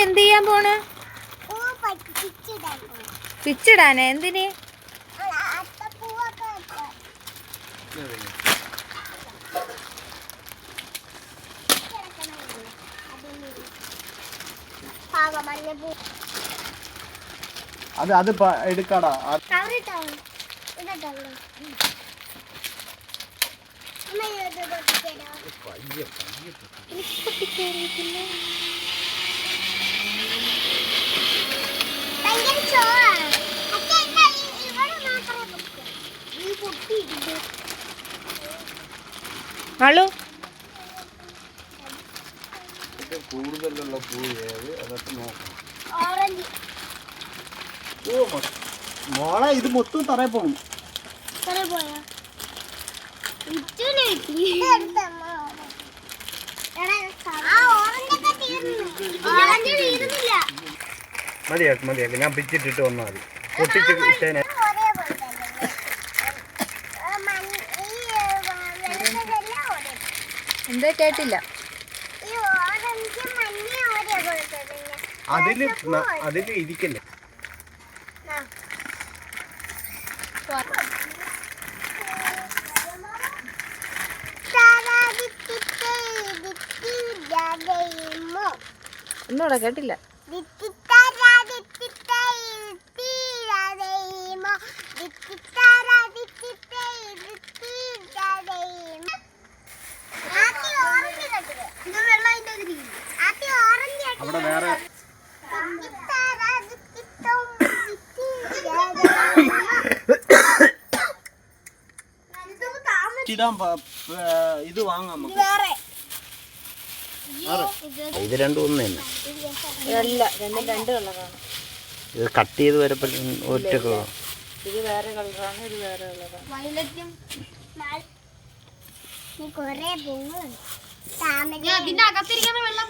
എന്ത് ചെയ്യാൻ പോണ്? പിച്ചിടാനേ? എന്തിന്? അത് എടുക്കാടാ. കൂടുതലുള്ള പൂ ഏത് അതൊക്കെ നോക്കണം. മോളെ ഇത് മൊത്തം തറയിൽ പോകണം. മതിയാക്കി ഞാൻ പിച്ചിട്ടിട്ട് വന്നാൽ മതി. പൊട്ടിച്ച് ഇട്ടേനെ. എന്താ കേട്ടില്ല? അതില് ഇരിക്കല്ലേ. ഒന്നുകൂടെ കേട്ടില്ല. അവിടെ വേറെ ഇത് വാങ്ങാം. ഇത് രണ്ടും ഒന്ന് തന്നെ. രണ്ട് കളറാണ്. ഇത് കട്ട് ചെയ്ത് വരപ്പോഴും ഒറ്റ കളർ. ഇത് വേറെ കളറാണ്, ഇത് വേറെ കളറാണ്. ഇതിന്റെ അകത്തിരിക്കുന്ന വെള്ളം